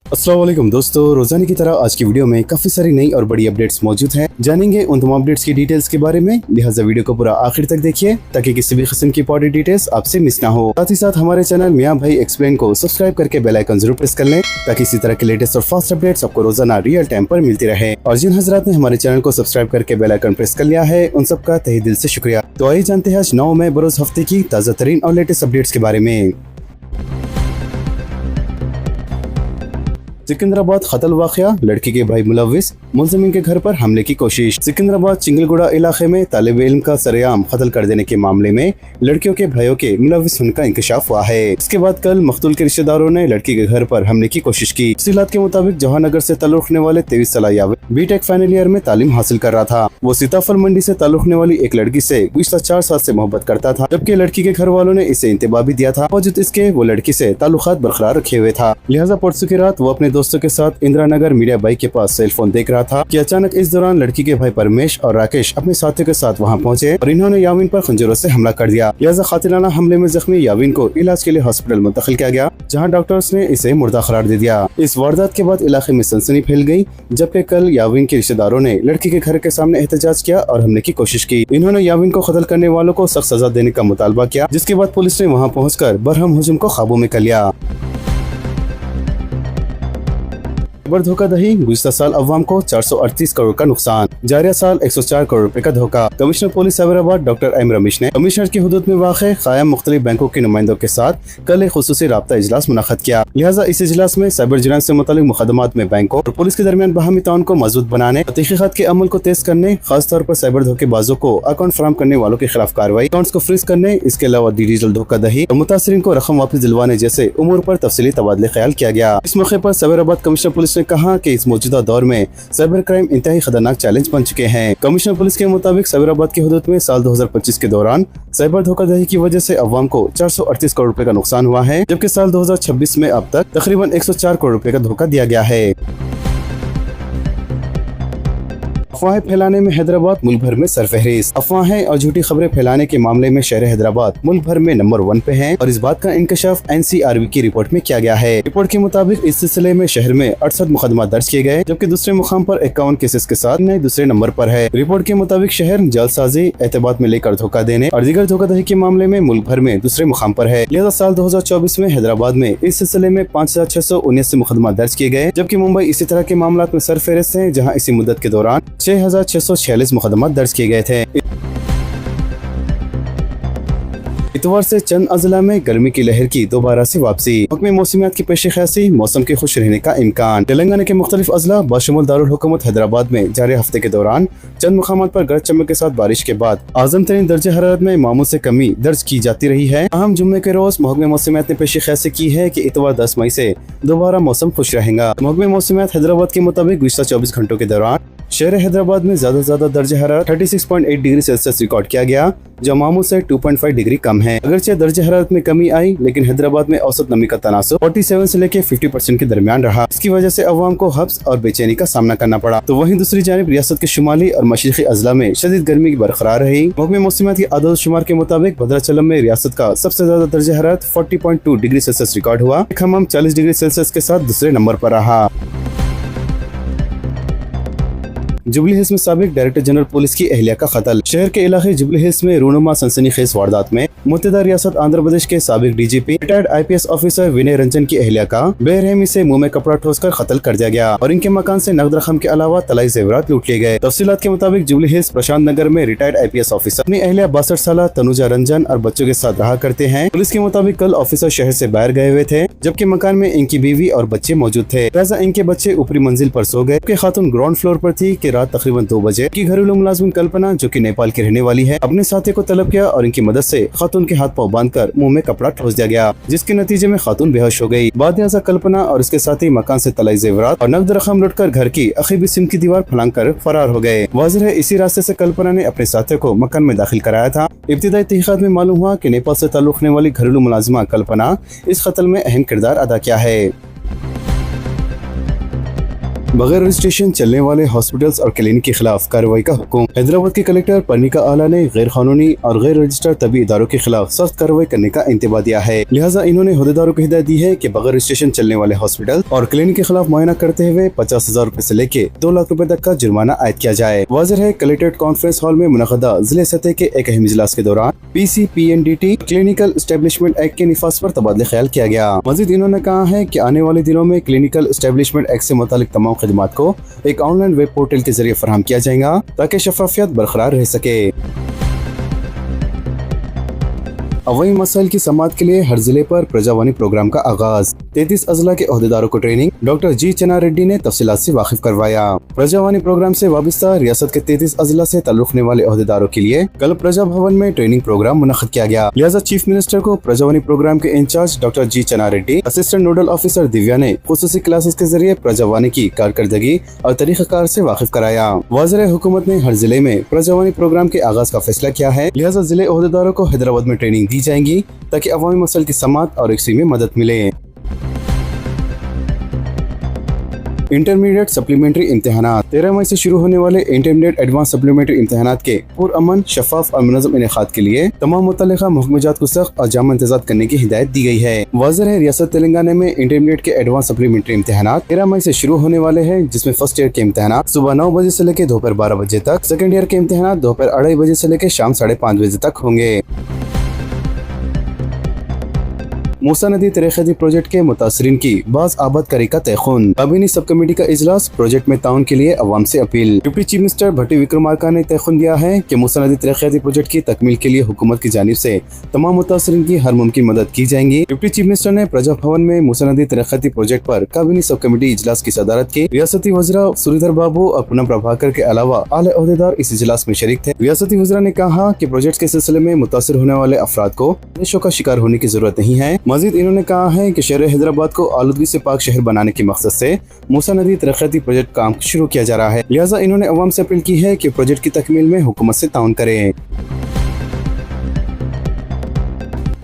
अस्सलाम वालेकुम दोस्तों, रोजाना की तरह आज की वीडियो में काफी सारी नई और बड़ी अपडेट्स मौजूद हैं। जानेंगे उन तमाम अपडेट्स की डिटेल्स के बारे में, लिहाजा वीडियो को पूरा आखिर तक देखिए ताकि किसी भी किस्म की इंपॉर्टेंट डिटेल्स आपसे मिस ना हो। साथ ही साथ हमारे चैनल मियां भाई एक्सप्लेन को सब्सक्राइब करके बेल आइकन जरूर प्रेस कर लें ताकि इसी तरह के लेटेस्ट और फास्ट अपडेट्स आपको रोजाना रियल टाइम पर मिलती रहे। और जिन हजरात ने हमारे चैनल को सब्सक्राइब करके बेल आइकन प्रेस कर लिया है, उन सबका तहे दिल से शुक्रिया। तो आइए जानते हैं आज 9 मई बरोज हफ्ते की ताज़ा तरीन और लेटेस्ट अपडेट्स के बारे में। सिकंदराबाद कत्ल वाकया, लड़की के भाई मुलविस, मुलजिम के घर पर हमले की कोशिश। सिकंदराबाद चिंगलगुड़ा इलाके में तालिब इल्म का सरेआम कत्ल कर देने के मामले में लड़कियों के भाइयों के मुलविस होने का इंकशाफ हुआ है। इसके बाद कल मकतूल के रिश्तेदारों ने लड़की के घर पर हमले की कोशिश की। तफसीलात के मुताबिक जवाहरनगर से ताल्लुक रखने वाले 23 साल याविन बीटेक फाइनल ईयर में तालीम हासिल कर रहा था। वो सीताफल मंडी से ताल्लुक रखने वाली एक लड़की से गुज़श्ता 4 साल से मोहब्बत करता था, जबकि लड़की के घर वालों ने इसे इंतबा भी दिया था। बावजूद इसके वो लड़की से ताल्लुकात बरकरार रखे हुए था। लिहाजा परसों की रात वो अपने दोस्तों के साथ इंदिरानगर मीडिया बाई के पास सेल फोन देख रहा था कि अचानक इस दौरान लड़की के भाई परमेश और राकेश अपने साथियों के साथ वहां पहुंचे और इन्होंने याविन पर खंजरों से हमला कर दिया। लिहाजा कातिलाना हमले में जख्मी याविन को इलाज के लिए हॉस्पिटल मुंतकिल किया गया, जहां डॉक्टर्स ने इसे मुर्दा करार दे दिया। इस वारदात के बाद इलाके में सनसनी फैल गई, जबकि कल याविन के रिश्तेदारों ने लड़की के घर के सामने एहतजाज किया और हमले की कोशिश की। इन्होंने याविन को कत्ल करने वालों को सख्त सजा देने का मुतालबा किया, जिसके बाद पुलिस ने वहाँ पहुँचकर बरहम हुजूम को काबू में कर लिया। खबर धोखाधड़ी, गुज़श्ता साल अवाम को 438 करोड़ का नुकसान, जारिया साल 104 करोड़ रुपए का धोखा। Commissioner police Cyberabad doctor M Ramesh ने कमिश्नर की हुदूद में वाक़े कायम मुख्तलिफ बैंकों के नुमाइंदों के साथ कल एक खुसूसी राब्ता इजलास मुनक़्क़द किया। लिहाजा इस इजलास में साइबर जुराइम से मुतालिक मुकदमात में बैंकों और पुलिस के दरमियान बाहमी ताउन को मजबूत बनाने, तहक़ीक़ात के अमल को तेज करने, खासतौर पर साइबर धोखेबाजों को अकाउंट फराहम करने वालों के खिलाफ कार्रवाई, अकाउंट्स को फ्रीज करने, इसके अलावा डिजिटल धोखाधड़ी और मुतासरीन को रकम वापस दिलवाने जैसे उमूर पर तफसीली तबादले ख्याल किया गया। इस मौके पर साइबराबाद कमिश्नर पुलिस ने कहा कि इस मौजूदा दौर में साइबर क्राइम इंतहाई खतरनाक चैलेंज बन चुके हैं। कमिश्नर पुलिस के मुताबिक साइबराबाद की हुदूद में साल 2025 के दौरान साइबर धोखाधड़ी की वजह से अवाम को 438 करोड़ रुपए का नुकसान हुआ है, जबकि साल 2026 में अब तक तकरीबन 104 करोड़ रुपए का धोखा दिया गया है। अफवाहें फैलाने में हैदराबाद मुल्क भर में सरफहरिस्त। अफवाहें और झूठी खबरें फैलाने के मामले में शहर हैदराबाद मुल्क भर में नंबर 1 पे है और इस बात का इंकशाफ NCRB की रिपोर्ट में किया गया है। रिपोर्ट के मुताबिक इस सिलसिले में शहर में 68 मुकदमा दर्ज किए गए, जबकि दूसरे मुकाम पर 51 केसेस के साथ नए दूसरे नंबर पर है। रिपोर्ट के मुताबिक शहर जालसाजी, एतबात में लेकर धोखा देने और दीगर धोखाधड़ी के मामले में मुल्क भर में दूसरे मुकाम पर है। लिहाजा साल 2024 में हैदराबाद में इस सिलसिले में 5679 मुकदमा दर्ज किए गए, जबकि मुंबई इसी तरह के मामला में सरफहरिस्त है, जहाँ इसी मुद्दत के दौरान 6646 मुकदमा दर्ज किए गए थे। इतवार से चंद अजला में गर्मी की लहर की दोबारा से वापसी, हुक्म मौसमियात की पेश ख्यासी, मौसम के खुश रहने का इम्कान। तेलंगाना के मुख्तलिफ अजला बाशमुल दारुल हुकूमत हैदराबाद में जारी हफ्ते के दौरान चंद मुकामात पर गरज चमक के साथ बारिश के बाद आजम तरीन दर्जे हरारत में मामूल से कमी दर्ज की जाती रही है। अहम जुम्मे के रोज हुक्म मौसमियात ने पेश ख्यासी की है कि इतवार 10 मई से दोबारा मौसम खुश रहेगा। हुक्म मौसमियात हैदराबाद के मुताबिक गुज़श्ता 24 घंटों के दौरान शहर हैदराबाद में ज्यादा दर्जा हरारत 36.8 डिग्री सेल्सियस रिकॉर्ड किया गया, जो मामूल से 2.5 डिग्री कम है। अगरचे दर्जा हरारत में कमी आई, लेकिन हैदराबाद में औसत नमी का तनासुब 47 से लेकर 50% के दरमियान रहा। इसकी वजह से अवाम को हब्स और बेचैनी का सामना करना पड़ा। तो वहीं दूसरी जानिब रियासत के शुमाली और मशरिकी अजला में शदीद गर्मी की बरकरार रही। महकमे मौसमियात की आदद शुमार के मुताबिक भद्राचलम में रियासत का सबसे ज्यादा दर्जा हरारत 40.2 डिग्री सेल्सियस रिकॉर्ड हुआ। खम्मम 40 डिग्री सेल्सियस के साथ दूसरे नंबर पर रहा। जुबली हिल्स में साबिक डायरेक्टर जनरल पुलिस की अहलिया का कत्ल। शहर के इलाके जुबली हिल्स में रूनुमा सनसनीखेज वारदात में मुत्तहिदा रियासत आंध्र प्रदेश के साबिक DGP रिटायर्ड IPS ऑफिसर विनय रंजन की अहलिया का बेरहमी से मुंह में कपड़ा ठोसकर कत्ल कर दिया गया और इनके मकान से नकद रकम के अलावा तलाई जेवरात लूट लिए गए। तफसीलात के मुताबिक जुबली हिल्स प्रशांत नगर में रिटायर्ड IPS ऑफिसर अपनी अहलिया 62 साल तनुजा रंजन और बच्चों के साथ रहा करते हैं। पुलिस के मुताबिक कल ऑफिसर शहर से बाहर गए हुए थे, जबकि मकान में इनकी बीवी और बच्चे मौजूद थे। लिहाजा इनके बच्चे ऊपरी मंजिल पर सो गए, जबकि खातून ग्राउंड फ्लोर पर थी कि रात तकरीबन 2 बजे की घरेलू मुलाजिम कल्पना, जो कि नेपाल की रहने वाली है, अपने साथी को तलब किया और इनकी मदद से खातून के हाथ पांव बांधकर मुंह में कपड़ा ठोस दिया गया, जिसके नतीजे में खातून बेहोश हो गई। बाद में कल्पना और उसके साथी मकान से तलाई जेवरात और नकद रकम लुटकर घर की अखीबी सिम की दीवार फलांग कर फरार हो गए। वाज़ेह है इसी रास्ते से कल्पना ने अपने साथी को मकान में दाखिल कराया था। इब्तिदाई तहकीकात में मालूम हुआ कि नेपाल से ताल्लुक रखने वाली घरेलू मुलाजिमा कल्पना इस कत्ल में अहम किरदार अदा किया है। बगैर रजिस्ट्रेशन चलने वाले हॉस्पिटल्स और क्लिनिक के खिलाफ कार्रवाई का हुक्म। हैदराबाद के कलेक्टर पर्निका आला ने गैर कानूनी और गैर रजिस्टर्ड तबी इदारों के खिलाफ सख्त कार्रवाई करने का इंतबाह दिया है। लिहाजा इन्होंने अहदेदारों को हिदायत दी है कि बगैर रजिस्ट्रेशन चलने वाले हॉस्पिटल और क्लिनिक के खिलाफ मुआयना करते हुए 50,000 रूपए से लेके 2 लाख रूपए तक का जुर्माना आयद किया जाए। वाज़ेह है, कलेक्ट्रेट कॉन्फ्रेंस हॉल में मुनक़दा जिले सतह के एक अहम इजलास के दौरान PCPNDT क्लिनिकल एस्टेब्लिशमेंट एक्ट के निफाज पर तबादले ख्याल किया गया। मजीद इन्होंने कहा है कि आने वाले दिनों में क्लिनिकल एस्टेब्लिशमेंट एक्ट से मुतालिक तमाम खिदमात को एक ऑनलाइन वेब पोर्टल के जरिए फराहम किया जाएगा ताकि शफाफियत बरकरार रह सके। अवामी मसाइल की समाअत के लिए हर जिले पर प्रजावानी प्रोग्राम का आगाज। 33 अजला के अहदेदारों को ट्रेनिंग। डॉक्टर जी चना रेड्डी ने तफसीलात से वाकिफ करवाया। प्रजावानी प्रोग्राम से वाबस्ता रियासत के 33 अजला से ताल्लुक रखने वाले अहदेदारों के लिए कल प्रजा भवन में ट्रेनिंग प्रोग्राम मुनक्किद किया गया। लिहाजा चीफ मिनिस्टर को प्रजावानी प्रोग्राम के इंचार्ज डॉक्टर जी चना Reddy, assistant nodal officer Divya ने खुसूसी क्लासेस के जरिए प्रजावानी की कारकर्दगी और तरीक़ाकार से वाकिफ कराया। वज़ीर हुकूमत ने हर जिले में प्रजावानी प्रोग्राम के आगाज का फैसला किया है। लिहाजा जिले अहदेदारों को हैदराबाद में ट्रेनिंग दी जाएंगी ताकि अवामी मसाइल की समाअत और इसी में मदद मिले। Intermediate supplementary इम्तिहानात। 13 मई से शुरू होने वाले इंटरमीडिएट एडवांस सप्लीमेंट्री इम्तिहानात के पुरअमन, शफाफ और मुनज़्ज़म इनेकाद के लिए तमाम मुतल्लिका महकमेजात को सख्त और जामा इंतज़ाम करने की हिदायत दी गई है। वाज़ेह है, रियासत तेलंगाना में इंटरमीडिएट के एडवांस सप्लीमेंट्री इम्तिहानात 13 मई से शुरू होने वाले हैं, जिसमें फर्स्ट ईयर के इम्तिहानात सुबह 9 बजे से लेकर दोपहर 12 बजे तक, सेकंड ईयर के इम्तिहानात दोपहर 2:30 बजे से लेकर शाम 5:30 बजे तक होंगे। मूसा नदी तरेखती प्रोजेक्ट के मुतासरीन की बाज आबादकारी का तयखुन। काबीनी सब कमेटी का इजलास। प्रोजेक्ट में ताउन के लिए अवाम से अपील। डिप्टी चीफ मिनिस्टर भट्टी विक्रमार्का ने तयखुन दिया है कि मूसा नदी तरेखती प्रोजेक्ट की तकमील के लिए हुकूमत की जानिब से तमाम मुतासरीन की हर मुमकिन मदद की जाएगी। डिप्टी चीफ मिनिस्टर ने प्रजा भवन में मूसा नदी तरेखती प्रोजेक्ट पर काबीनी सब कमेटी इजलास की सदारत की। रियासती वज़रा सुरीधर बाबू और पूनम प्रभाकर के अलावा आला अहदेदार इस इजलास में शरीक थे। रियासती वज़रा ने कहा कि प्रोजेक्ट के सिलसिले में मुतासर होने वाले अफराद को देशों का शिकार होने की जरूरत नहीं है। मजीद इन्होंने कहा है कि शहर हैदराबाद को आलूदगी से पाक शहर बनाने के मकसद से मूसा नदी तरक्याती प्रोजेक्ट काम शुरू किया जा रहा है। लिहाजा इन्होंने अवाम से अपील की है कि प्रोजेक्ट की तकमील में हुकूमत से ताउन करें।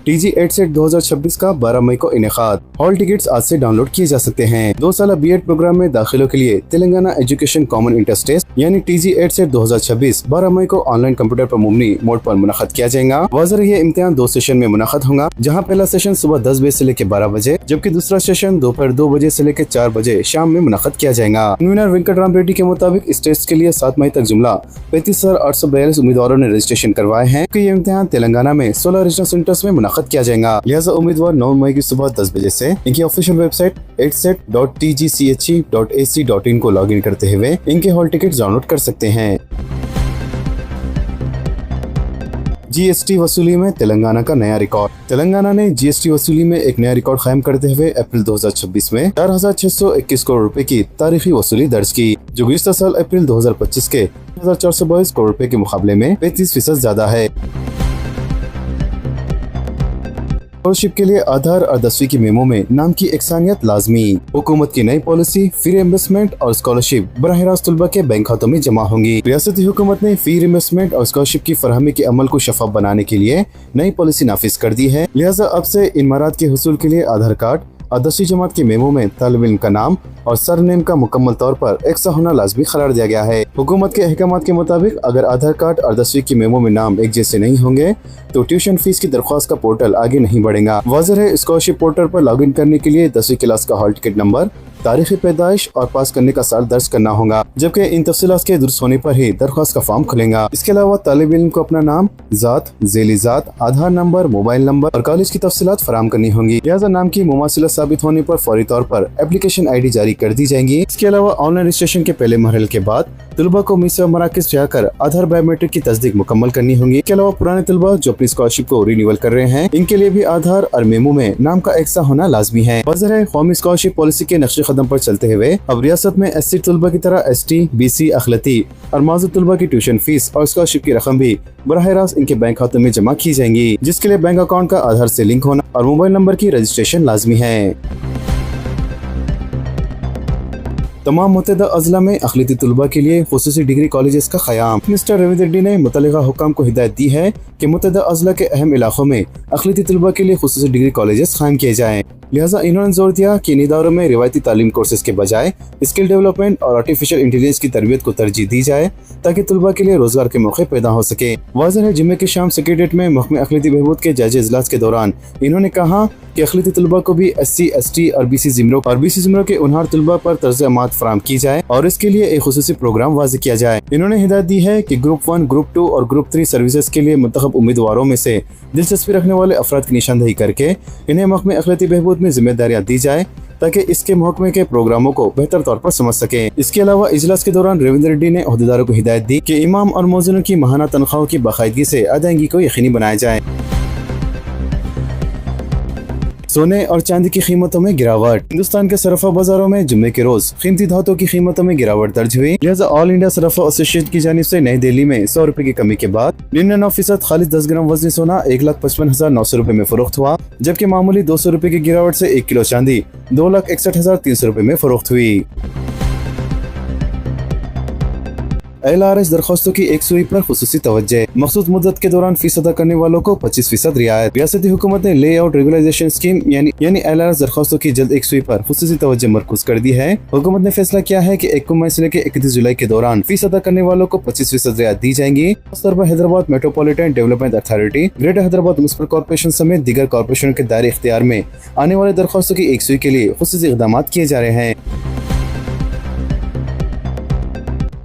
TG EdSET 2026 का 12 मई को इनेकाद। हॉल टिकट्स आज से डाउनलोड किए जा सकते हैं। 2 साल B.Ed प्रोग्राम में दाखिलों के लिए Telangana education common entrance test यानी TG EdSET 2026 12 मई को ऑनलाइन कंप्यूटर पर मुबनी मोड पर मुनक़्क़द किया जाएगा। वाज़ेह ये इम्तिहान 2 सेशन में मुनक़्क़द होगा, जहां पहला सेशन सुबह 10 बजे से लेकर 12 बजे, जबकि दूसरा सेशन दोपहर 2 बजे से लेकर 4 बजे शाम में मुनक़्क़द किया जाएगा। कन्वीनर वेंकट राम रेड्डी के मुताबिक इस टेस्ट के लिए 7 मई तक जुमला 35,842 उम्मीदवारों ने रजिस्ट्रेशन करवाए हैं। ये इम्तिहान तेलंगाना में 16 रीजनल सेंटर्स में मुनक़्क़द किया जाएगा। लिहाजा उम्मीदवार 9 मई की सुबह 10 बजे से इनकी ऑफिशियल वेबसाइट edset.tgche.ac.in को लॉगिन करते हुए इनके हॉल टिकट डाउनलोड कर सकते हैं। GST वसूली में तेलंगाना का नया रिकॉर्ड। तेलंगाना ने GST वसूली में एक नया रिकॉर्ड कायम करते हुए अप्रैल 2026 में 4,621 करोड़ रुपए की तारीखी वसूली दर्ज की, जो गुज़िश्ता साल अप्रैल 2025 के 1,422 करोड़ रुपए के मुकाबले में 35% ज्यादा है। स्कॉलरशिप के लिए आधार और 10वीं की मेमो में नाम की एकसानियत लाजमी। हुकूमत की नई पॉलिसी फी इन्वेस्टमेंट और स्कॉलरशिप बराह रास्त तलबा के बैंक खातों में जमा होंगी। रियासती हुकूमत ने फी इन्वेस्टमेंट और स्कॉलरशिप की फरहमी के अमल को शफाफ बनाने के लिए नई पॉलिसी नाफिज कर दी है। लिहाजा अब से इमारात के हुसूल के लिए आधार कार्ड और 10वीं जमात के मेमो में तालिब इल्म का नाम और सरनेम का मुकम्मल तौर पर एकसा होना लाजमी करार दिया गया है। हुकूमत के अहकामात के मुताबिक अगर आधार कार्ड और 10वीं की मेमो में नाम एक जैसे नहीं होंगे तो ट्यूशन फीस की दरख्वास्त का पोर्टल आगे नहीं बढ़ेगा। वाज़ेह है, स्कॉलरशिप पोर्टल पर लॉगिन करने के लिए 10वीं क्लास का हॉल टिकट नंबर, तारीख पैदाइश और पास करने का साल दर्ज करना होगा, जबकि इन तफसीलात के दुरुस्त होने पर ही दरख्वास्त का फॉर्म खुलेगा। इसके अलावा तालिब इल्म को अपना नाम, जात, ज़ेली जात, आधार नंबर, मोबाइल नंबर और कॉलेज की तफसीलात फराहम करनी होंगी। लिहाजा नाम की मुमासिला साबित होने पर फौरी तौर पर एप्लीकेशन ID जारी कर दी जाएंगी। इसके अलावा ऑनलाइन रजिस्ट्रेशन के पहले मरहले के बाद तलबा को मीसा मराकज़ जाकर आधार बायोमेट्रिक की तस्दीक मुकम्मल करनी होगी। इसके अलावा पुराने तलबा जो अपनी स्कॉलरशिप को रिन्यूअल कर रहे हैं, इनके लिए भी आधार और मेमो में नाम का एकसा होना लाजमी है। वाज़ेह है, कौमी स्कॉलरशिप पॉलिसी के नक्शे कदम पर चलते हुए अब रियासत में SC तलबा की तरह ST, BC, अखलती और माज़ूर तलबा की ट्यूशन फीस और स्कॉलरशिप की रकम भी बराह रास्त इनके बैंक खातों में जमा की जाएंगी, जिसके लिए बैंक अकाउंट का आधार से लिंक होना और मोबाइल नंबर की रजिस्ट्रेशन लाजमी है। तमाम मुतहदा अजला में अक़लियती तलबा के लिए खुसूसी डिग्री कॉलेजेस का क़याम। मिनिस्टर रविंद्र रेड्डी ने मुतल्लिक़ा हुक्काम को हिदायत दी है कि मुतहदा अजला के अहम इलाकों में अक़लियती तलबा के लिए खुसूसी डिग्री कॉलेजेस कायम किए जाएँ। लिहाजा इन्होंने जोर दिया कि इन इदारों में रिवायती तालीम कोर्सेज के बजाय स्किल डेवलपमेंट और आर्टिफिशियल इंटेलिजेंस की तरबियत को तरजीह दी जाए ताकि तलबा के लिए रोजगार के मौके पैदा हो सके। वाज़ेह है जुम्मे की शाम सेक्रेटेरिएट में महकमे अक़लियती बहबूद के जायजा इजलास के दौरान इन्होंने कहा कि अक़लियती तलबा को भी SC, ST और BC ज़िमरों के उन्हार तलबा पर तर्ज़ अमात फराहम की जाए और इसके लिए एक खुसूसी प्रोग्राम वाज़ेह किया जाए। इन्होंने हिदायत दी है कि ग्रुप 1, ग्रुप 2 और ग्रुप 3 सर्विसेज के लिए मुंतखब उम्मीदवारों में से दिलचस्पी रखने वाले अफराद की निशानदही करके इन्हें महकमे अक़लियती बहबूद में जिम्मेदारियाँ दी जाए ताकि इसके महकमे के प्रोग्रामों को बेहतर तौर पर समझ सके। इसके अलावा इजलास के दौरान रविंद्र रेड्डी ने ओहदेदारों को हिदायत दी कि इमाम और मुअज्जिनों की माहाना तनख्वाहों की बाकायदगी से अदायगी को यकीनी बनाया जाए। सोने और चांदी की कीमतों में गिरावट। हिंदुस्तान के सरफा बाजारों में जुम्मे के रोज कीमती धातुओं की कीमतों में गिरावट दर्ज हुई। लिहाजा ऑल इंडिया सरफा एसोसिएशन की जानिब से नई दिल्ली में 100 रुपए की कमी के बाद 99% खालिद 10 ग्राम वजनी सोना 1,55,900 रुपए में फरोख्त हुआ, जबकि मामूली 200 रुपए की गिरावट से 1 किलो चांदी 2,61,300 रुपए में फरोख्त हुई। LRS दरख्वास्तों की 1 सूई पर खुसूसी तवज्जो। मखसूस मुद्दत के दौरान फीस अदा करने वालों को 25% रियायत। रियासती हुकूमत ने लेआउट रेगुलाइजेशन स्कीम यानी LRS दरख्वास्तों की जल्द 1 सूई पर खुसूसी तवज्जो मरकूज कर दी है। हुकूमत ने फैसला किया है कि 1 मई से लेकर 31 जुलाई के दौरान फीस अदा करने वालों को 25% रियायत दी जाएंगी। खासतौर पर Hyderabad metropolitan development authority, greater Hyderabad municipal corporation समेत दीगर कॉर्पोरेशन के दायरे इख्तियार में आने वाले दरख्वास्तों की 1 सूई के लिए खुसूसी इक़दाम किए जा रहे हैं।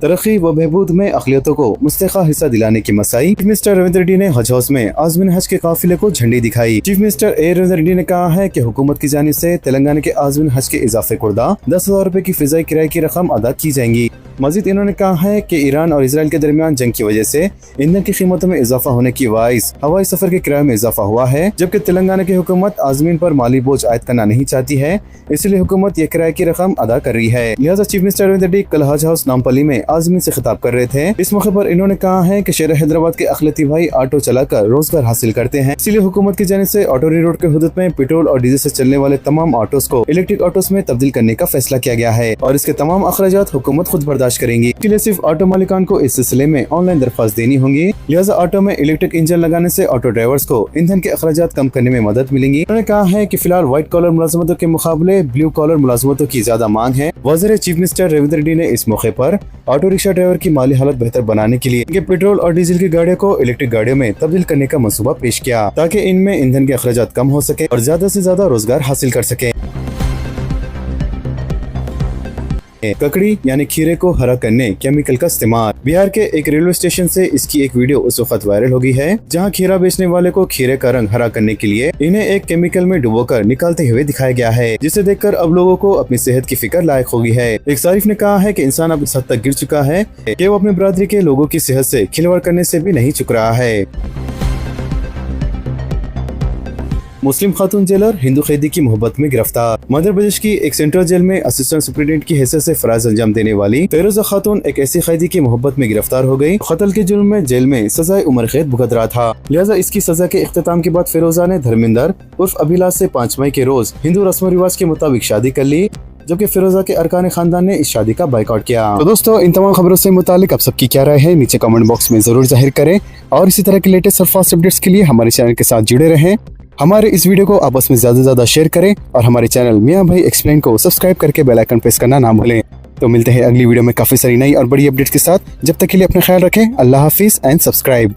तरक्की व बहबूद में अक़लियतों को मुस्तक़िल हिस्सा दिलाने की मसाई। चीफ मिनिस्टर रविंद्र रेड्डी ने हज हाउस में आज़मीन हज के काफिले को झंडी दिखाई। चीफ मिनिस्टर रविंद्र रेड्डी ने कहा है कि हुकूमत की जानिब से तेलंगाना के आज़मीन हज के इजाफे कुर्दा 10,000 रुपए की फिजाई किराए की रकम अदा की जाएंगी। मजीद इन्होंने कहा है कि ईरान और इसराइल के दरमियान जंग की वजह से ईंधन की कीमतों में इजाफा होने की बाइस हवाई सफर के किराए में इजाफा हुआ है, जबकि तेलंगाना की हुकूमत आज़मीन पर माली बोझ आयद करना नहीं चाहती है, इसलिए हुकूमत ये किराए की रकम अदा कर रही है। लिहाजा चीफ मिनिस्टर रविंद्र रेड्डी कल हज हाउस नामपल्ली में आज़मीन से खिताब कर रहे थे। इस मौके पर इन्होंने कहा है कि शहर हैदराबाद के अक़लियती भाई ऑटो चलाकर रोजगार हासिल करते हैं, इसलिए हुकूमत की जानिब से ऑटो री रोड के हुदूद में पेट्रोल और डीजल से चलने वाले तमाम ऑटोस को इलेक्ट्रिक ऑटोस में तब्दील करने का फैसला किया गया है और इसके तमाम अखराजात हुकूमत खुद बर्दाश्त करेंगी। इसके लिए सिर्फ ऑटो मालिकान को इस सिलसिले में ऑनलाइन दरख्वास्त देनी होगी। लिहाजा ऑटो में इलेक्ट्रिक इंजन लगाने से ऑटो ड्राइवर्स को ईंधन के अखराजात कम करने में मदद मिलेंगी। उन्होंने कहा है कि फिलहाल व्हाइट कॉलर मुलाजमतों के मुकाबले ब्लू कॉलर मुलाजमतों की ज्यादा मांग है। वज़ीर चीफ मिनिस्टर रविंद्र रेड्डी ने इस मौके पर ऑटो रिक्शा ड्राइवर की माली हालत बेहतर बनाने के लिए पेट्रोल और डीजल की गाड़ियों को इलेक्ट्रिक गाड़ियों में तब्दील करने का मंसूबा पेश किया ताकि इनमें ईंधन के अखराजात कम हो सके और ज्यादा से ज्यादा रोजगार हासिल कर सके। ककड़ी यानी खीरे को हरा करने केमिकल का इस्तेमाल। बिहार के एक रेलवे स्टेशन से इसकी एक वीडियो उस वक्त वायरल हो गई है जहां खीरा बेचने वाले को खीरे का रंग हरा करने के लिए इन्हें एक केमिकल में डुबोकर निकालते हुए दिखाया गया है, जिसे देखकर अब लोगों को अपनी सेहत की फिक्र लायक हो गई है। एक सारिफ ने कहा है कि इंसान अब इस हद तक गिर चुका है कि वो अपनी बरादरी के लोगों की सेहत से खिलवाड़ करने से भी नहीं चुक रहा है। मुस्लिम खातून जेलर हिंदू कैदी की मोहब्बत में गिरफ्तार। मध्य प्रदेश की एक सेंट्रल जेल में असिस्टेंट सुप्रीडेंट की हैसियत से फराज अंजाम देने वाली फेरोजा खातून एक ऐसी कैदी की मोहब्बत में गिरफ्तार हो गई। कत्ल के जुर्म में जेल में सजाए उम्र कैद भुगत रहा था, लिहाजा इसकी सजा के इख्तिताम के बाद फेरोजा ने धर्मेंद्र उर्फ अभिलाष से 5 मई के रोज हिंदू रस्म रिवाज के मुताबिक शादी कर ली, जबकि फिरोजा के अरकान खानदान ने इस शादी का बाइकआउट किया। तो दोस्तों, इन तमाम खबरों से मुतालिक आप सबकी क्या राय है नीचे कमेंट बॉक्स में जरूर जाहिर करें और इसी तरह के लेटेस्ट और फास्ट अपडेट्स के लिए हमारे चैनल के साथ जुड़े रहें। हमारे इस वीडियो को आपस में ज्यादा से ज्यादा शेयर करें और हमारे चैनल मियां भाई एक्सप्लेन को सब्सक्राइब करके बेल आइकन प्रेस करना ना भूलें। तो मिलते हैं अगली वीडियो में काफी सारी नई और बड़ी अपडेट्स के साथ। जब तक के लिए अपना ख्याल रखें। अल्लाह हाफिज एंड सब्सक्राइब।